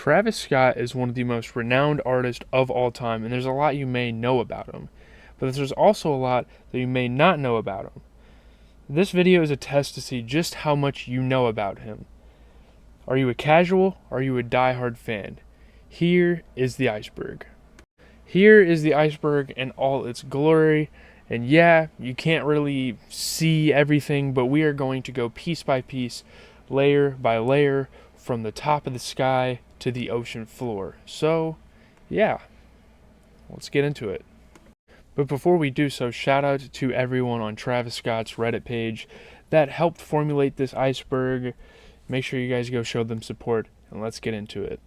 Travis Scott is one of the most renowned artists of all time, and there's a lot you may know about him. But there's also a lot that you may not know about him. This video is a test to see just how much you know about him. Are you a casual? Are you a die-hard fan? Here is the iceberg. Here is the iceberg in all its glory. And yeah, you can't really see everything, but we are going to go piece by piece, layer by layer, from the top of the sky to the ocean floor. So, yeah, let's get into it. But before we do so, shout out to everyone on Travis Scott's Reddit page that helped formulate this iceberg. Make sure you guys go show them support, and let's get into it.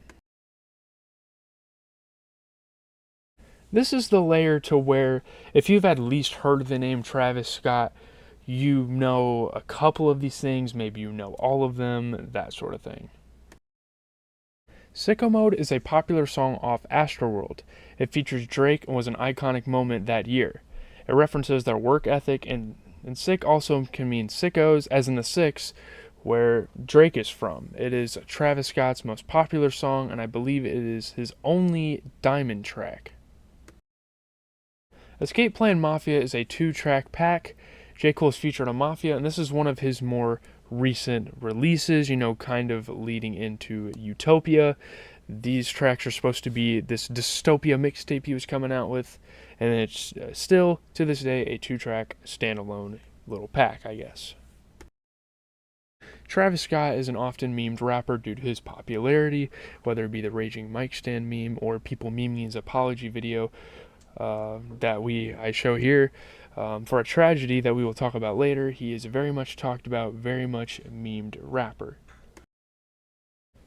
This is the layer to where, if you've at least heard the name Travis Scott, you know a couple of these things, maybe you know all of them, that sort of thing. Sicko Mode is a popular song off Astroworld. It features Drake and was an iconic moment that year. It references their work ethic, and sick also can mean sickos, as in the six, where Drake is from. It is Travis Scott's most popular song, and I believe it is his only diamond track. Escape Plan Mafia is a 2-track pack. J. Cole is featured on Mafia, and this is one of his more recent releases, kind of leading into Utopia. These tracks are supposed to be this dystopia mixtape he was coming out with, and it's still, to this day, a 2-track standalone little pack, I guess. Travis Scott is an often memed rapper due to his popularity, whether it be the Raging Mic Stand meme or people memeing his apology video that I show here. For a tragedy that we will talk about later, he is a very much talked about, very much memed rapper.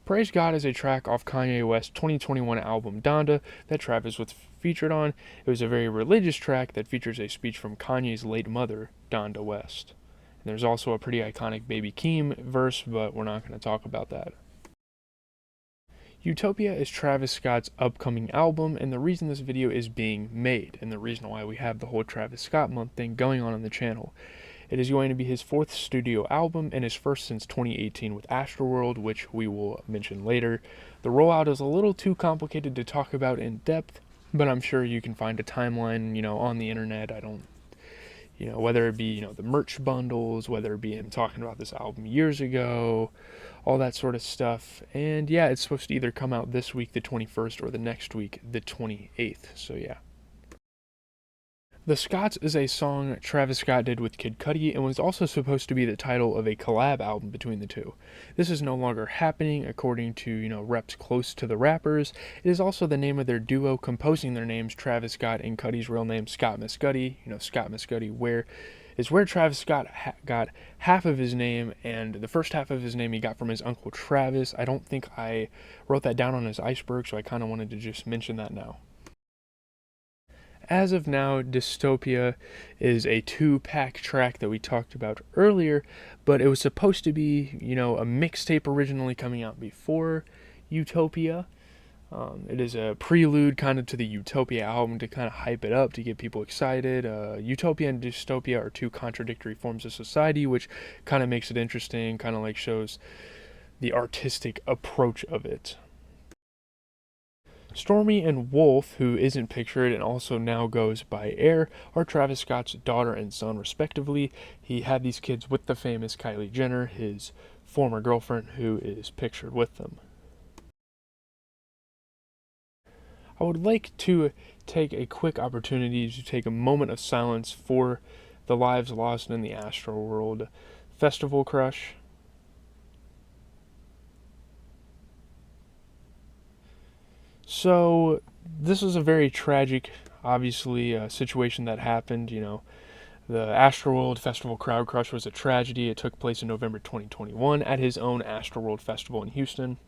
Praise God is a track off Kanye West's 2021 album Donda that Travis was featured on. It was a very religious track that features a speech from Kanye's late mother, Donda West. And there's also a pretty iconic Baby Keem verse, but we're not going to talk about that. Utopia is Travis Scott's upcoming album, and the reason this video is being made, and the reason why we have the whole Travis Scott month thing going on the channel. It is going to be his 4th studio album, and his first since 2018 with Astroworld, which we will mention later. The rollout is a little too complicated to talk about in depth, but I'm sure you can find a timeline, on the internet. I don't, whether it be, the merch bundles, whether it be him talking about this album years ago, all that sort of stuff. And yeah, it's supposed to either come out this week, the 21st, or the next week, the 28th. So yeah. The Scotts is a song Travis Scott did with Kid Cudi and was also supposed to be the title of a collab album between the two. This is no longer happening, according to, reps close to the rappers. It is also the name of their duo composing their names, Travis Scott and Cudi's real name, Scott Mescudi. Scott Mescudi, where Travis Scott got half of his name, and the first half of his name he got from his uncle Travis. I don't think I wrote that down on his iceberg, so I kind of wanted to just mention that now. As of now, Dystopia is a 2-pack track that we talked about earlier, but it was supposed to be, a mixtape originally coming out before Utopia. It is a prelude kind of to the Utopia album to kind of hype it up, to get people excited. Utopia and dystopia are 2 contradictory forms of society, which kind of makes it interesting, kind of shows the artistic approach of it. Stormy and Wolf, who isn't pictured and also now goes by Air, are Travis Scott's daughter and son respectively. He had these kids with the famous Kylie Jenner, his former girlfriend, who is pictured with them. I would like to take a quick opportunity to take a moment of silence for the lives lost in the Astroworld Festival crush. So, this is a very tragic, obviously, situation that happened. The Astroworld Festival crowd crush was a tragedy. It took place in November 2021 at his own Astroworld Festival in Houston.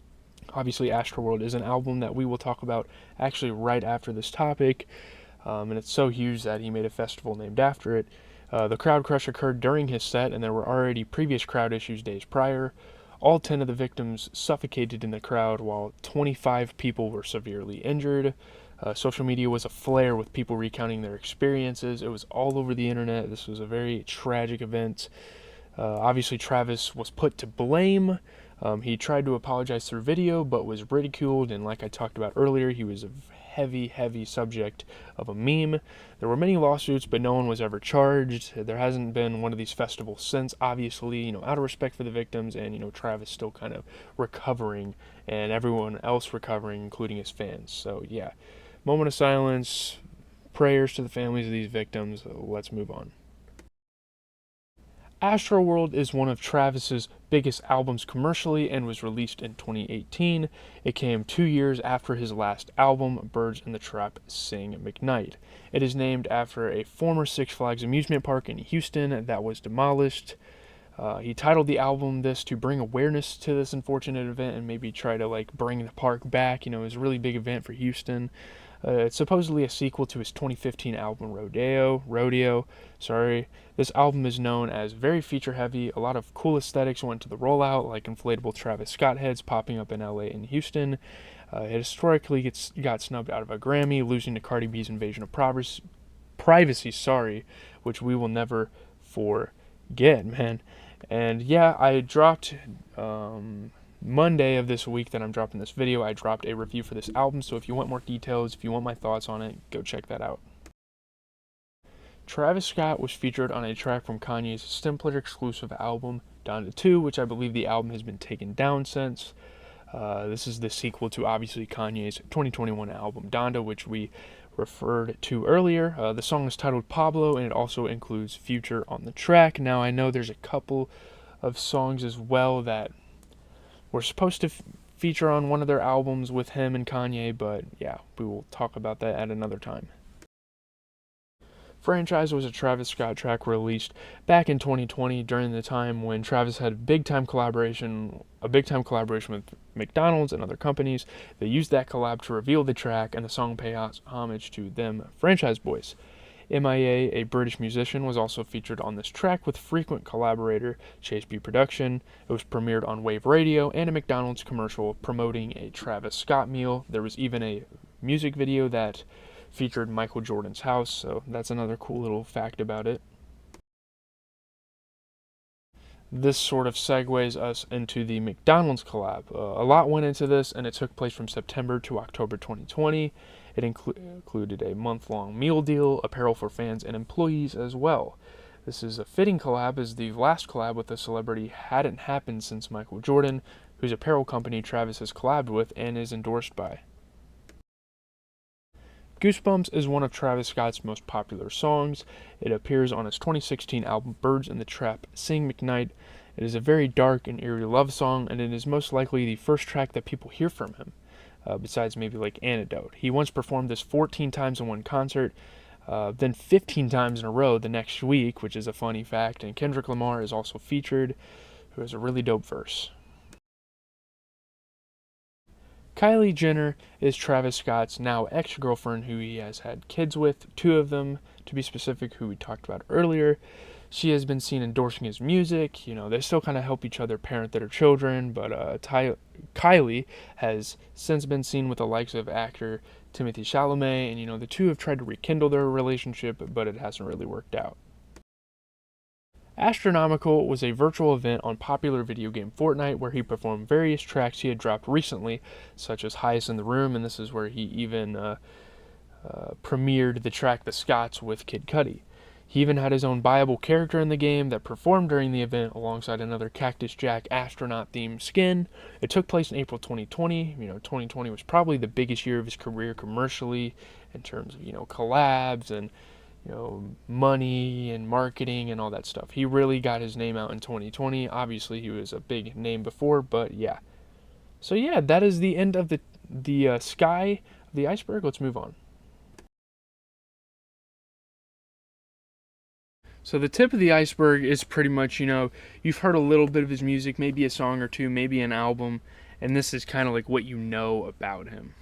Obviously, Astroworld is an album that we will talk about actually right after this topic, and it's so huge that he made a festival named after it. The crowd crush occurred during his set, and there were already previous crowd issues days prior. All 10 of the victims suffocated in the crowd, while 25 people were severely injured. Social media was aflare with people recounting their experiences. It was all over the internet. This was a very tragic event. Obviously, Travis was put to blame. He tried to apologize through video, but was ridiculed, and like I talked about earlier, he was a heavy subject of a meme. There were many lawsuits, but no one was ever charged. There hasn't been one of these festivals since, obviously, out of respect for the victims, and, Travis still kind of recovering, and everyone else recovering, including his fans. So, yeah, moment of silence, prayers to the families of these victims. Let's move on. Astroworld is one of Travis's biggest albums commercially and was released in 2018. It came 2 years after his last album, Birds in the Trap Sing McKnight. It is named after a former Six Flags amusement park in Houston that was demolished. He titled the album this to bring awareness to this unfortunate event and maybe try to bring the park back. It was a really big event for Houston. It's supposedly a sequel to his 2015 album Rodeo. This album is known as very feature heavy. A lot of cool aesthetics went to the rollout, like inflatable Travis Scott heads popping up in LA and Houston. It historically got snubbed out of a Grammy, losing to Cardi B's Invasion of Privacy, which we will never forget, man. And yeah, I dropped Monday of this week that I'm dropping this video, I dropped a review for this album, so if you want more details, if you want my thoughts on it, go check that out. Travis Scott was featured on a track from Kanye's Simpler exclusive album, Donda 2, which I believe the album has been taken down since. This is the sequel to obviously Kanye's 2021 album, Donda, which we referred to earlier. The song is titled Pablo, and it also includes Future on the track. Now, I know there's a couple of songs as well that were supposed to feature on one of their albums with him and Kanye, but yeah, we will talk about that at another time. Franchise was a Travis Scott track released back in 2020 during the time when Travis had a big time collaboration with McDonald's and other companies. They used that collab to reveal the track, and the song pays homage to them franchise boys. MIA, a British musician, was also featured on this track with frequent collaborator Chase B Production. It was premiered on Wave Radio and a McDonald's commercial promoting a Travis Scott meal. There was even a music video that featured Michael Jordan's house, so that's another cool little fact about it. This sort of segues us into the McDonald's collab. A lot went into this, and it took place from September to October 2020. It included a month-long meal deal, apparel for fans and employees as well. This is a fitting collab, as the last collab with a celebrity hadn't happened since Michael Jordan, whose apparel company Travis has collabed with and is endorsed by. Goosebumps is one of Travis Scott's most popular songs. It appears on his 2016 album Birds in the Trap Sing McKnight. It is a very dark and eerie love song, and it is most likely the first track that people hear from him. Besides maybe Antidote. He once performed this 14 times in one concert, then 15 times in a row the next week, which is a funny fact, and Kendrick Lamar is also featured, who has a really dope verse. Kylie Jenner is Travis Scott's now ex-girlfriend, who he has had kids with, 2 of them, to be specific, who we talked about earlier. She has been seen endorsing his music. They still kind of help each other parent their children, but Kylie has since been seen with the likes of actor Timothée Chalamet, and the two have tried to rekindle their relationship, but it hasn't really worked out. Astronomical was a virtual event on popular video game Fortnite where he performed various tracks he had dropped recently, such as Highest in the Room, and this is where he even premiered the track The Scotts with Kid Cudi. He even had his own buyable character in the game that performed during the event alongside another Cactus Jack astronaut-themed skin. It took place in April 2020. 2020 was probably the biggest year of his career commercially in terms of, collabs and, money and marketing and all that stuff. He really got his name out in 2020. Obviously, he was a big name before, but yeah. So yeah, that is the end of the sky of the iceberg. Let's move on. So the tip of the iceberg is pretty much, you've heard a little bit of his music, maybe a song or two, maybe an album, and this is kind of like what you know about him.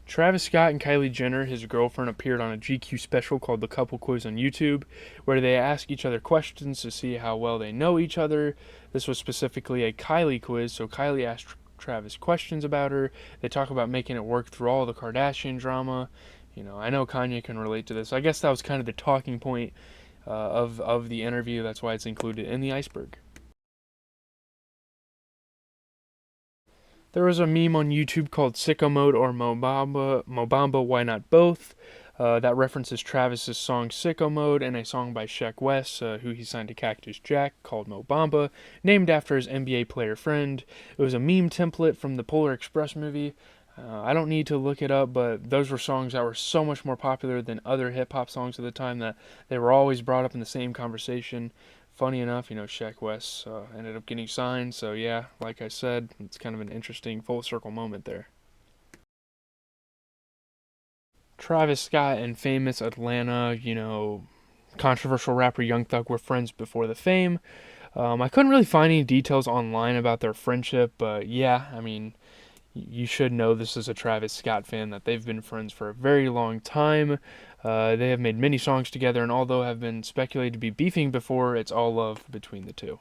Travis Scott and Kylie Jenner, his girlfriend, appeared on a GQ special called The Couple Quiz on YouTube, where they ask each other questions to see how well they know each other. This was specifically a Kylie quiz, so Kylie asked Travis questions about her. They talk about making it work through all the Kardashian drama. I know Kanye can relate to this. I guess that was kind of the talking point of the interview. That's why it's included in the Iceberg. There was a meme on YouTube called Sicko Mode or Mobamba, Why Not Both? That references Travis's song Sicko Mode and a song by Sheck Wes, who he signed to Cactus Jack, called Mobamba, named after his NBA player friend. It was a meme template from the Polar Express movie. I don't need to look it up, but those were songs that were so much more popular than other hip hop songs at the time that they were always brought up in the same conversation. Funny enough, Sheck Wes ended up getting signed, so yeah, like I said, it's kind of an interesting full circle moment there. Travis Scott and famous Atlanta, controversial rapper Young Thug were friends before the fame. I couldn't really find any details online about their friendship, but yeah, I mean, you should know this as a Travis Scott fan that they've been friends for a very long time. They have made many songs together, and although have been speculated to be beefing before, it's all love between the two.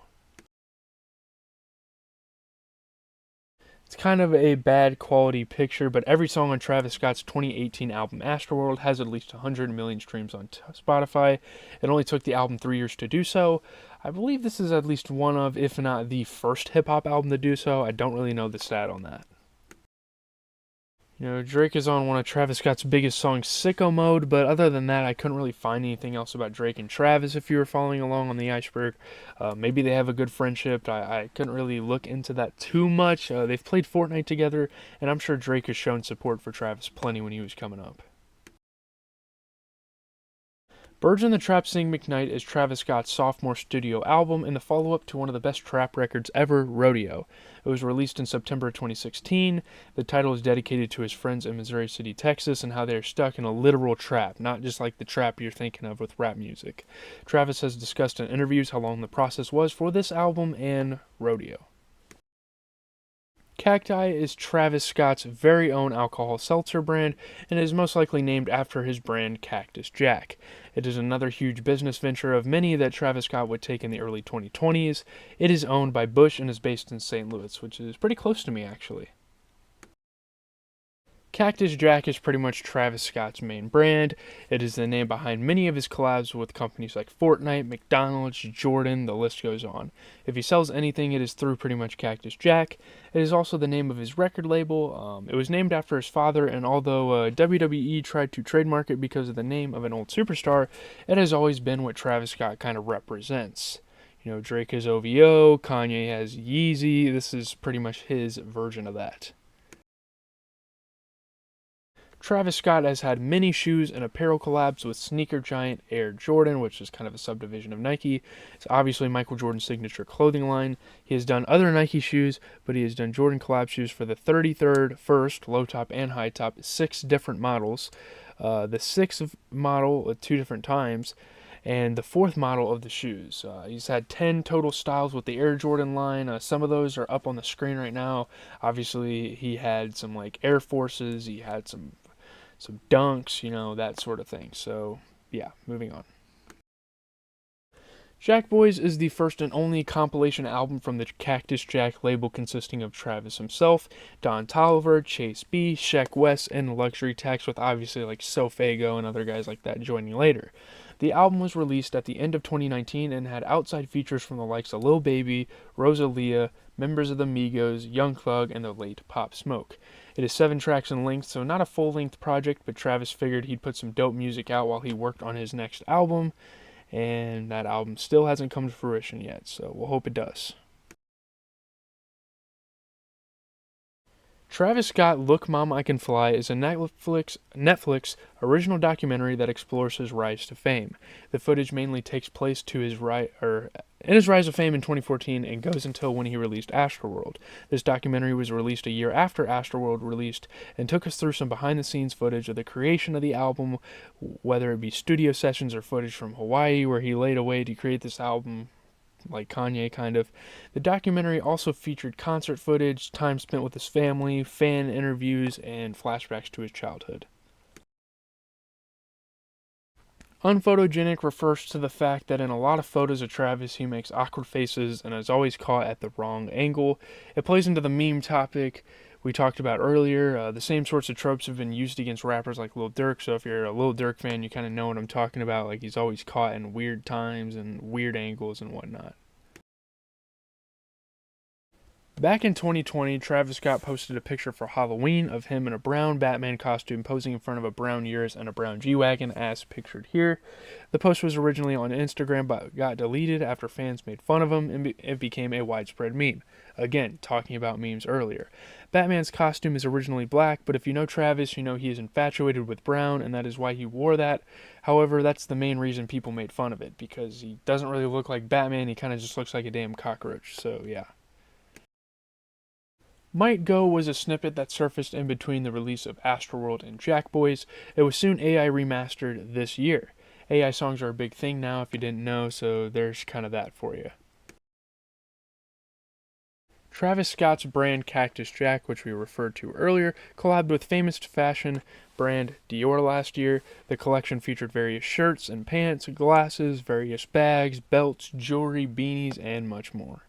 It's kind of a bad quality picture, but every song on Travis Scott's 2018 album Astroworld has at least 100 million streams on Spotify. It only took the album 3 years to do so. I believe this is at least one of, if not the first hip hop album to do so. I don't really know the stat on that. Drake is on one of Travis Scott's biggest songs, Sicko Mode, but other than that, I couldn't really find anything else about Drake and Travis if you were following along on the Iceberg. Maybe they have a good friendship. I couldn't really look into that too much. They've played Fortnite together, and I'm sure Drake has shown support for Travis plenty when he was coming up. Birds in the Trap Sing McKnight is Travis Scott's sophomore studio album and the follow-up to one of the best trap records ever, Rodeo. It was released in September 2016. The title is dedicated to his friends in Missouri City, Texas, and how they are stuck in a literal trap, not just like the trap you're thinking of with rap music. Travis has discussed in interviews how long the process was for this album and Rodeo. Cacti is Travis Scott's very own alcohol seltzer brand and is most likely named after his brand Cactus Jack. It is another huge business venture of many that Travis Scott would take in the early 2020s. It is owned by Busch and is based in St. Louis, which is pretty close to me actually. Cactus Jack is pretty much Travis Scott's main brand. It is the name behind many of his collabs with companies like Fortnite, McDonald's, Jordan, the list goes on. If he sells anything, it is through pretty much Cactus Jack. It is also the name of his record label. It was named after his father, and although WWE tried to trademark it because of the name of an old superstar, it has always been what Travis Scott kind of represents. Drake has OVO, Kanye has Yeezy. This is pretty much his version of that. Travis Scott has had many shoes and apparel collabs with sneaker giant Air Jordan, which is kind of a subdivision of Nike. It's obviously Michael Jordan's signature clothing line. He has done other Nike shoes, but he has done Jordan collab shoes for the 33rd, first, low top and high top, 6 different models. The 6th model at 2 different times, and the 4th model of the shoes. He's had 10 total styles with the Air Jordan line. Some of those are up on the screen right now. Obviously, he had some like Air Forces, he had some dunks, that sort of thing. So, yeah, moving on. Jack Boys is the first and only compilation album from the Cactus Jack label consisting of Travis himself, Don Toliver, Chase B, Sheck Wes, and Luxury Tax, with obviously like Sofago and other guys like that joining later. The album was released at the end of 2019 and had outside features from the likes of Lil Baby, Rosalia, members of the Migos, Young Thug, and the late Pop Smoke. It is 7 tracks in length, so not a full-length project, but Travis figured he'd put some dope music out while he worked on his next album, and that album still hasn't come to fruition yet, so we'll hope it does. Travis Scott Look Mom I Can Fly is a Netflix original documentary that explores his rise to fame. The footage mainly takes place in his rise of fame in 2014 and goes until when he released Astroworld. This documentary was released a year after Astroworld released and took us through some behind the scenes footage of the creation of the album, whether it be studio sessions or footage from Hawaii where he laid away to create this album, like Kanye kind of. The documentary also featured concert footage, time spent with his family, fan interviews, and flashbacks to his childhood. Unphotogenic refers to the fact that in a lot of photos of Travis he makes awkward faces and is always caught at the wrong angle. It plays into the meme topic, we talked about earlier. The same sorts of tropes have been used against rappers like Lil Durk, so if you're a Lil Durk fan, you kind of know what I'm talking about. Like, he's always caught in weird times and weird angles and whatnot. Back in 2020, Travis Scott posted a picture for Halloween of him in a brown Batman costume posing in front of a brown Urus and a brown G-Wagon as pictured here. The post was originally on Instagram but got deleted after fans made fun of him and it became a widespread meme. Again, talking about memes earlier. Batman's costume is originally black, but if you know Travis, you know he is infatuated with brown and that is why he wore that. However, that's the main reason people made fun of it, because he doesn't really look like Batman, he kind of just looks like a damn cockroach, so yeah. Might Go was a snippet that surfaced in between the release of Astroworld and Jackboys. It was soon AI remastered this year. AI songs are a big thing now if you didn't know, so there's kind of that for you. Travis Scott's brand Cactus Jack, which we referred to earlier, collabed with famous fashion brand Dior last year. The collection featured various shirts and pants, glasses, various bags, belts, jewelry, beanies, and much more,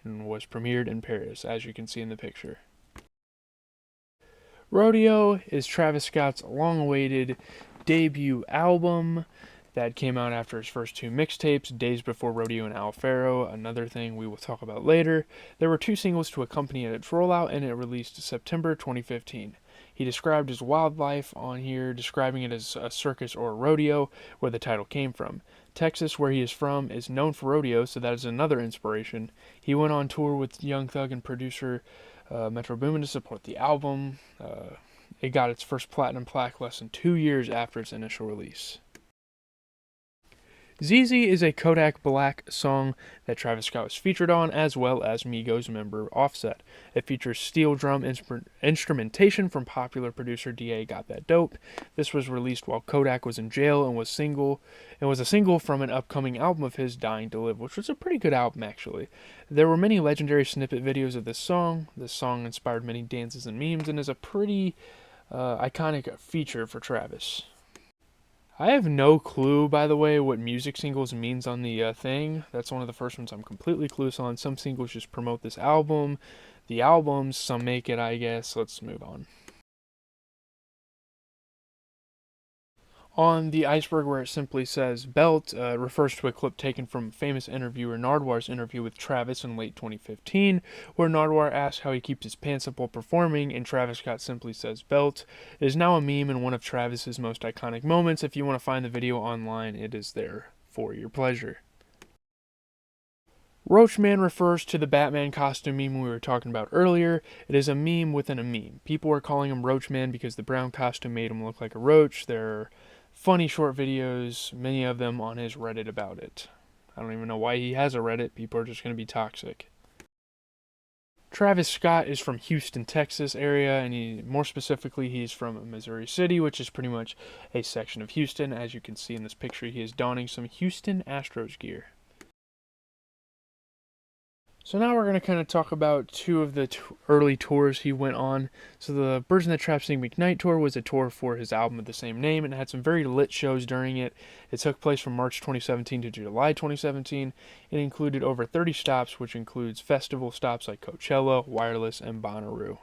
and was premiered in Paris, as you can see in the picture. Rodeo is Travis Scott's long-awaited debut album that came out after his first two mixtapes, Days Before Rodeo and Alfaro, another thing we will talk about later. There were two singles to accompany its rollout, and it released September 2015. He described his wildlife on here, describing it as a circus or a rodeo, where the title came from. Texas, where he is from, is known for rodeo, so that is another inspiration. He went on tour with Young Thug and producer Metro Boomin to support the album. It got its first platinum plaque less than 2 years after its initial release. ZZ is a Kodak Black song that Travis Scott was featured on, as well as Migos member Offset. It features steel drum instrumentation from popular producer DA Got That Dope. This was released while Kodak was in jail and was a single from an upcoming album of his, Dying to Live, which was a pretty good album actually. There were many legendary snippet videos of this song. This song inspired many dances and memes and is a pretty iconic feature for Travis. I have no clue, by the way, what music singles means on the thing. That's one of the first ones I'm completely clueless on. Some singles just promote this album. The albums, some make it, I guess. Let's move on. On the Iceberg, where it simply says Belt, refers to a clip taken from famous interviewer Nardwar's interview with Travis in late 2015, where Nardwar asks how he keeps his pants up while performing, and Travis Scott simply says Belt. It is now a meme and one of Travis's most iconic moments. If you want to find the video online, it is there for your pleasure. Roachman refers to the Batman costume meme we were talking about earlier. It is a meme within a meme. People are calling him Roachman because the brown costume made him look like a roach. There are funny short videos, many of them on his Reddit about it. I don't even know why he has a Reddit. People are just going to be toxic. Travis Scott is from Houston, Texas area, and more specifically, he's from Missouri City, which is pretty much a section of Houston. As you can see in this picture, he is donning some Houston Astros gear. So now we're going to kind of talk about two of the early tours he went on. So the Birds in the Trap Sing McKnight tour was a tour for his album of the same name, and it had some very lit shows during it. It took place from March 2017 to July 2017. It included over 30 stops, which includes festival stops like Coachella, Wireless, and Bonnaroo.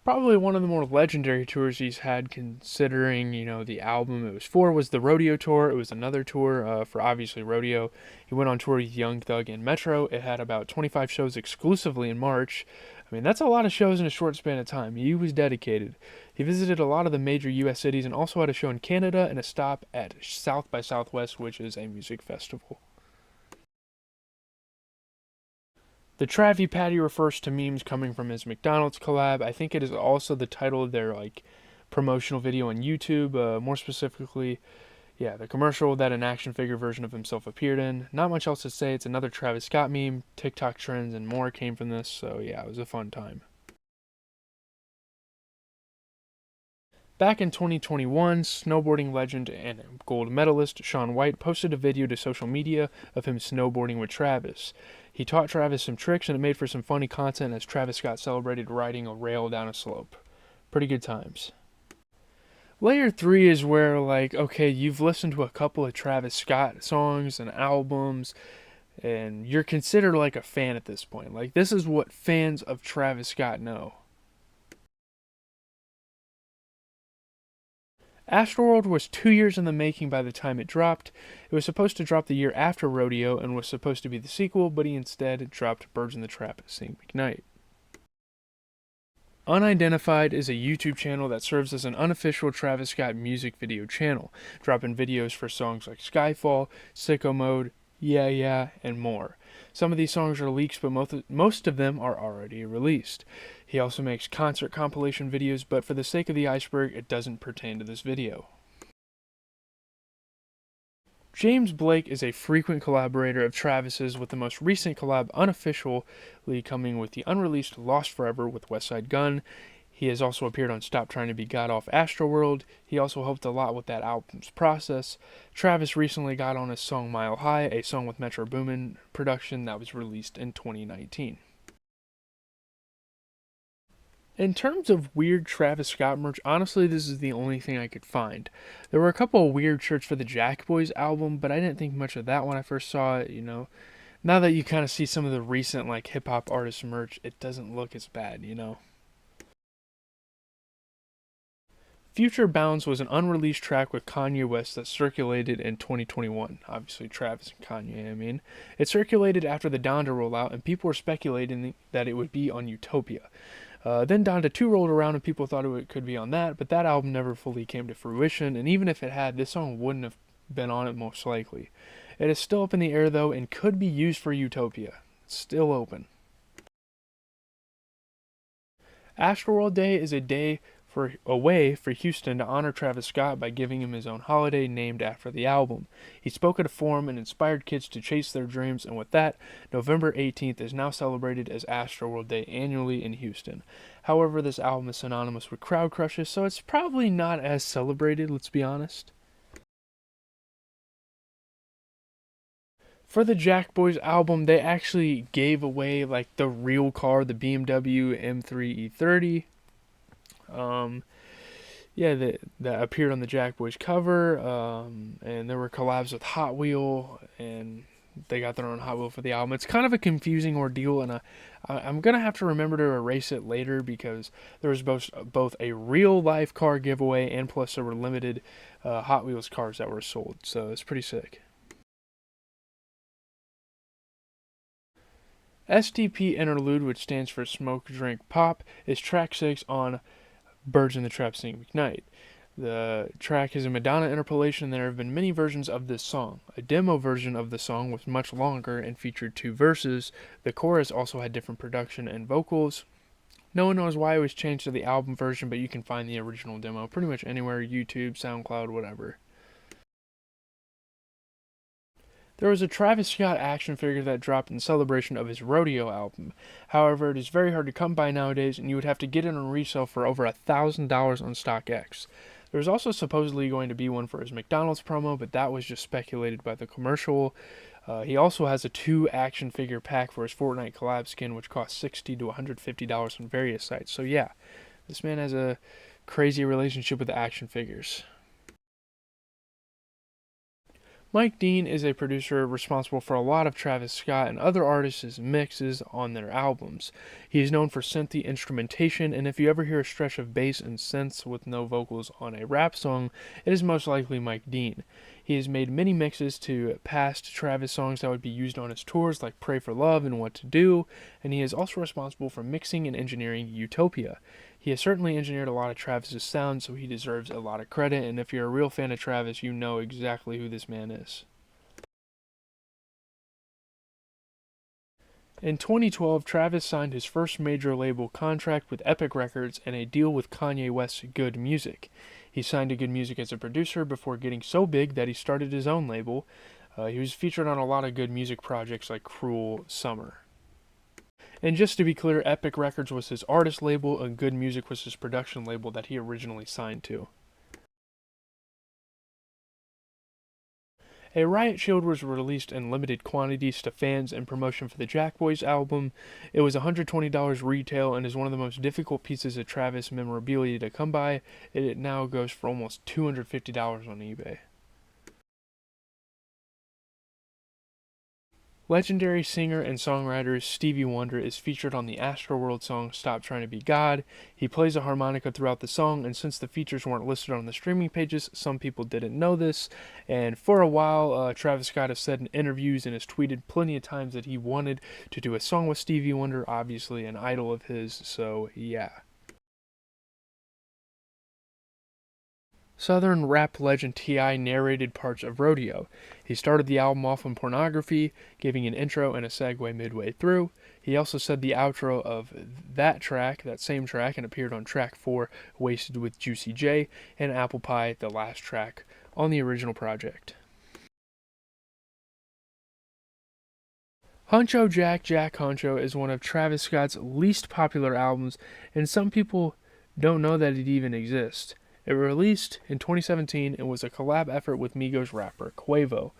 Probably one of the more legendary tours he's had, considering, the album it was for was the Rodeo Tour. It was another tour for obviously Rodeo. He went on tour with Young Thug and Metro. It had about 25 shows exclusively in March. I mean, that's a lot of shows in a short span of time. He was dedicated. He visited a lot of the major U.S. cities and also had a show in Canada and a stop at South by Southwest, which is a music festival. The Travie Patty refers to memes coming from his McDonald's collab. I think it is also the title of their promotional video on YouTube. More specifically, the commercial that an action figure version of himself appeared in. Not much else to say. It's another Travis Scott meme. TikTok trends and more came from this. So yeah, it was a fun time. Back in 2021, snowboarding legend and gold medalist Shaun White posted a video to social media of him snowboarding with Travis. He taught Travis some tricks and it made for some funny content as Travis Scott celebrated riding a rail down a slope. Pretty good times. Layer 3 is where, okay, you've listened to a couple of Travis Scott songs and albums. and you're considered like a fan at this point. Like, this is what fans of Travis Scott know. Astroworld was 2 years in the making by the time it dropped. It was supposed to drop the year after Rodeo and was supposed to be the sequel, but he instead dropped Birds in the Trap at St. McKnight. Unidentified is a YouTube channel that serves as an unofficial Travis Scott music video channel, dropping videos for songs like Skyfall, Sicko Mode, Yeah Yeah, and more. Some of these songs are leaks, but most of them are already released. He also makes concert compilation videos, but for the sake of the Iceberg, it doesn't pertain to this video. James Blake is a frequent collaborator of Travis's, with the most recent collab unofficially coming with the unreleased Lost Forever with Westside Gunn. He has also appeared on Stop Trying to Be God off Astroworld. He also helped a lot with that album's process. Travis recently got on his song Mile High, a song with Metro Boomin production that was released in 2019. In terms of weird Travis Scott merch, honestly, this is the only thing I could find. There were a couple of weird shirts for the Jack Boys album, but I didn't think much of that when I first saw it, Now that you kind of see some of the recent, like, hip-hop artist merch, it doesn't look as bad. Future Bounds was an unreleased track with Kanye West that circulated in 2021. Obviously, Travis and Kanye, I mean. It circulated after the Donda rollout, and people were speculating that it would be on Utopia. Then Donda 2 rolled around and people thought it could be on that, but that album never fully came to fruition, and even if it had, this song wouldn't have been on it most likely. It is still up in the air though and could be used for Utopia. It's still open. Astroworld Day is a day away for Houston to honor Travis Scott by giving him his own holiday named after the album. He spoke at a forum and inspired kids to chase their dreams, and with that, November 18th is now celebrated as Astroworld Day annually in Houston. However, this album is synonymous with crowd crushes, so it's probably not as celebrated, let's be honest. For the Jack Boys album, they actually gave away like the real car, the BMW M3 E30. That appeared on the Jack Boys cover, and there were collabs with Hot Wheel, and they got their own Hot Wheel for the album. It's kind of a confusing ordeal, and I'm gonna have to remember to erase it later because there was both a real life car giveaway and plus there were limited Hot Wheels cars that were sold, so it's pretty sick. STP Interlude, which stands for Smoke Drink Pop, is track 6 on Birds in the Trap St. McKnight. The track is a Madonna interpolation, and there have been many versions of this song. A demo version of the song was much longer and featured 2 verses. The chorus also had different production and vocals. No one knows why it was changed to the album version, but you can find the original demo pretty much anywhere, YouTube, SoundCloud, whatever. There was a Travis Scott action figure that dropped in celebration of his Rodeo album. However, it is very hard to come by nowadays, and you would have to get it on resale for over $1,000 on StockX. There was also supposedly going to be one for his McDonald's promo, but that was just speculated by the commercial. He also has a 2 action figure pack for his Fortnite collab skin, which costs $60 to $150 on various sites. So yeah, this man has a crazy relationship with the action figures. Mike Dean is a producer responsible for a lot of Travis Scott and other artists' mixes on their albums. He is known for synthy instrumentation, and if you ever hear a stretch of bass and synths with no vocals on a rap song, it is most likely Mike Dean. He has made many mixes to past Travis songs that would be used on his tours, like Pray for Love and What to Do, and he is also responsible for mixing and engineering Utopia. He has certainly engineered a lot of Travis's sound, so he deserves a lot of credit, and if you're a real fan of Travis, you know exactly who this man is. In 2012, Travis signed his first major label contract with Epic Records and a deal with Kanye West's Good Music. He signed to Good Music as a producer before getting so big that he started his own label. He was featured on a lot of Good Music projects like Cruel Summer. And just to be clear, Epic Records was his artist label and Good Music was his production label that he originally signed to. A riot shield was released in limited quantities to fans in promotion for the Jack Boys album. It was $120 retail and is one of the most difficult pieces of Travis memorabilia to come by. It now goes for almost $250 on eBay. Legendary singer and songwriter Stevie Wonder is featured on the Astroworld song Stop Trying to Be God. He plays a harmonica throughout the song, and since the features weren't listed on the streaming pages, some people didn't know this. And for a while, Travis Scott has said in interviews and has tweeted plenty of times that he wanted to do a song with Stevie Wonder, obviously an idol of his, so yeah. Southern rap legend T.I. narrated parts of Rodeo. He started the album off on Pornography, giving an intro and a segue midway through. He also said the outro of that same track, and appeared on track 4, Wasted with Juicy J, and Apple Pie, the last track on the original project. Huncho Jack Jack Huncho is one of Travis Scott's least popular albums, and some people don't know that it even exists. It released in 2017 and was a collab effort with Migos rapper Quavo.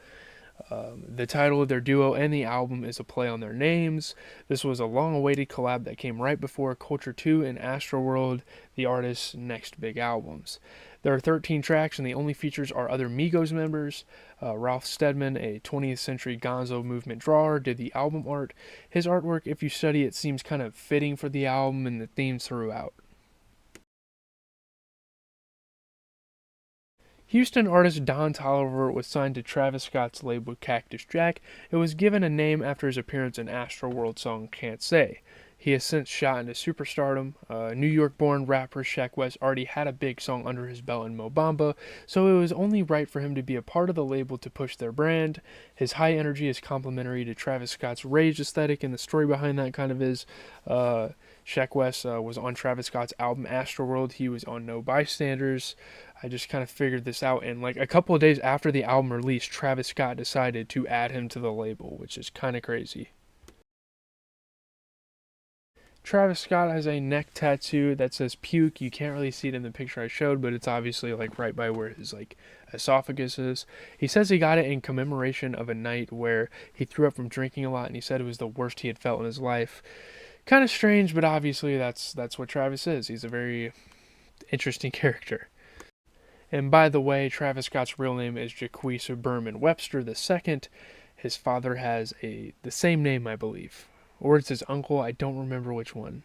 The title of their duo and the album is a play on their names. This was a long-awaited collab that came right before Culture 2 and Astroworld, the artist's next big albums. There are 13 tracks, and the only features are other Migos members. Ralph Steadman, a 20th century gonzo movement drawer, did the album art. His artwork, if you study it, seems kind of fitting for the album and the themes throughout. Houston artist Don Tolliver was signed to Travis Scott's label Cactus Jack. It was given a name after his appearance in Astroworld song Can't Say. He has since shot into superstardom. New York-born rapper Sheck West already had a big song under his belt in Mo Bamba, so it was only right for him to be a part of the label to push their brand. His high energy is complementary to Travis Scott's rage aesthetic, and the story behind that kind of is Sheck West was on Travis Scott's album Astroworld. He was on No Bystanders. I just kind of figured this out, and like a couple of days after the album release, Travis Scott decided to add him to the label, which is kind of crazy. Travis Scott has a neck tattoo that says puke. You can't really see it in the picture I showed, but it's obviously like right by where his like esophagus is. He says he got it in commemoration of a night where he threw up from drinking a lot, and he said it was the worst he had felt in his life. Kind of strange, but obviously that's what Travis is. He's a very interesting character. And by the way, Travis Scott's real name is Jaquisa Berman Webster II. His father has the same name, I believe. Or it's his uncle, I don't remember which one.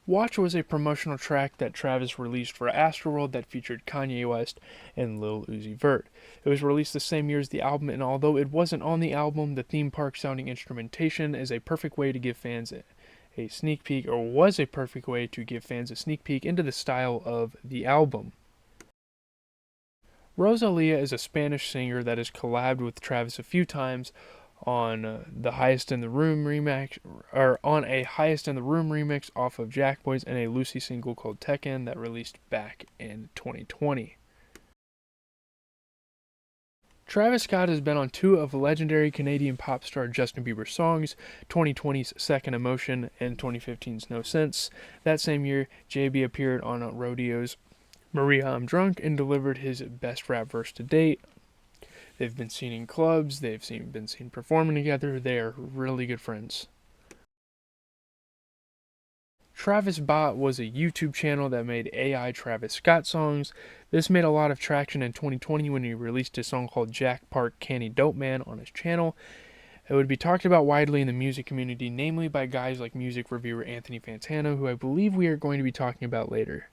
Watch was a promotional track that Travis released for Astroworld that featured Kanye West and Lil Uzi Vert. It was released the same year as the album, and although it wasn't on the album, the theme park sounding instrumentation is a perfect way to give fans a sneak peek, or was a perfect way to give fans a sneak peek into the style of the album. Rosalia is a Spanish singer that has collabed with Travis a few times on the Highest in the Room remix, or on a Highest in the Room remix off of Jack Boys, and a Lucy single called Tekken that released back in 2020. Travis Scott has been on 2 of legendary Canadian pop star Justin Bieber's songs, 2020's Second Emotion and 2015's No Sense. That same year, JB appeared on Rodeo's Maria I'm Drunk and delivered his best rap verse to date. They've been seen in clubs, been seen performing together, they are really good friends. Travis Bot was a YouTube channel that made AI Travis Scott songs. This made a lot of traction in 2020 when he released a song called Jack Park Canny Dope Man on his channel. It would be talked about widely in the music community, namely by guys like music reviewer Anthony Fantano, who I believe we are going to be talking about later.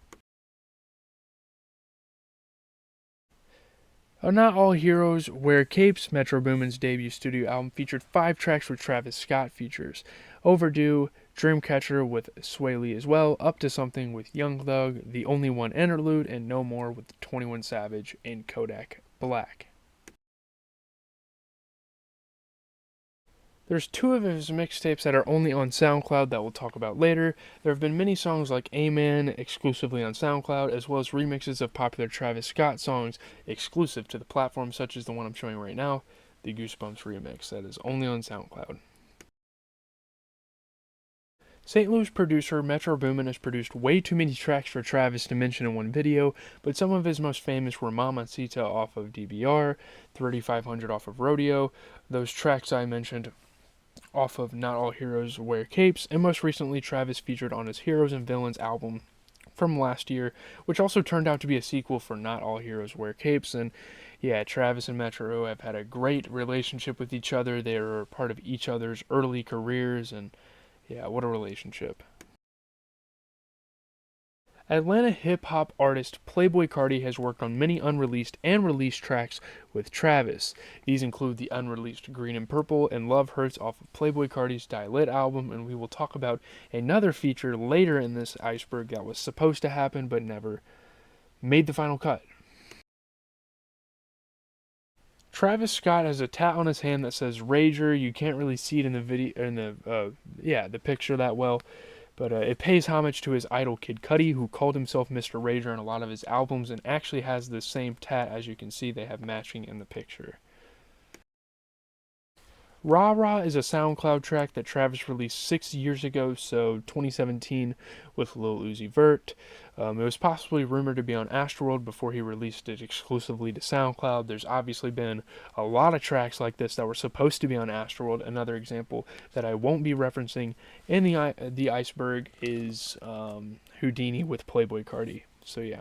Not All Heroes Wear Capes, Metro Boomin's debut studio album, featured 5 tracks with Travis Scott features. Overdue, Dreamcatcher with Sway Lee as well, Up to Something with Young Thug, The Only One Interlude, and No More with 21 Savage and Kodak Black. There's 2 of his mixtapes that are only on SoundCloud that we'll talk about later. There have been many songs like Amen exclusively on SoundCloud, as well as remixes of popular Travis Scott songs exclusive to the platform, such as the one I'm showing right now, the Goosebumps remix, that is only on SoundCloud. St. Louis producer Metro Boomin has produced way too many tracks for Travis to mention in one video, but some of his most famous were Mamacita off of DBR, 3500 off of Rodeo, those tracks I mentioned off of Not All Heroes Wear Capes, and most recently Travis featured on his Heroes and Villains album from last year, which also turned out to be a sequel for Not All Heroes Wear Capes. And yeah, Travis and Metro have had a great relationship with each other. They are part of each other's early careers, and yeah, what a relationship. Atlanta hip-hop artist Playboi Carti has worked on many unreleased and released tracks with Travis. These include the unreleased Green and Purple and Love Hurts off of Playboi Carti's Die Lit album, and we will talk about another feature later in this Iceberg that was supposed to happen but never made the final cut. Travis Scott has a tat on his hand that says Rager. You can't really see it in the video, the picture that well, but it pays homage to his idol Kid Cudi, who called himself Mr. Rager in a lot of his albums, and actually has the same tat. As you can see, they have matching in the picture. Rah Rah is a SoundCloud track that Travis released 6 years ago, so 2017, with Lil Uzi Vert. It was possibly rumored to be on Astroworld before he released it exclusively to SoundCloud. There's obviously been a lot of tracks like this that were supposed to be on Astroworld. Another example that I won't be referencing in the Iceberg is Houdini with Playboi Carti. So yeah.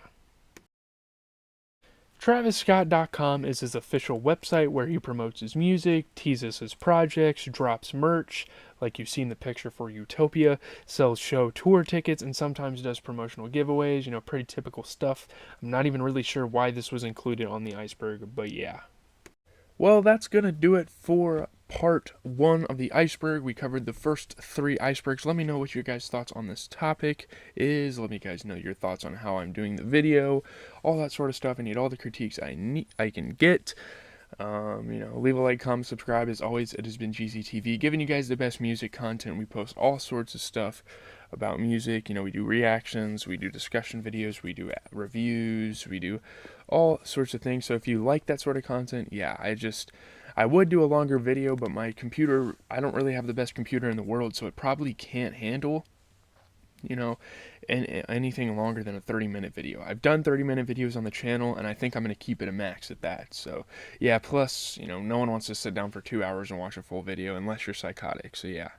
TravisScott.com is his official website where he promotes his music, teases his projects, drops merch, like you've seen the picture for Utopia, sells show tour tickets, and sometimes does promotional giveaways, pretty typical stuff. I'm not even really sure why this was included on the Iceberg, but yeah. Well, that's going to do it for part 1 of the Iceberg. We covered the first 3 icebergs. Let me know what your guys' thoughts on this topic is. Let me guys know your thoughts on how I'm doing the video, all that sort of stuff. I need all the critiques I can get. Leave a like, comment, subscribe. As always, it has been GZTV, giving you guys the best music content. We post all sorts of stuff about music. We do reactions, we do discussion videos, we do reviews, we do all sorts of things. So if you like that sort of content, yeah, I would do a longer video, but my computer, I don't really have the best computer in the world, so it probably can't handle anything longer than a 30-minute video. I've done 30-minute videos on the channel, and I think I'm going to keep it a max at that. So yeah, plus no one wants to sit down for 2 hours and watch a full video unless you're psychotic. So yeah.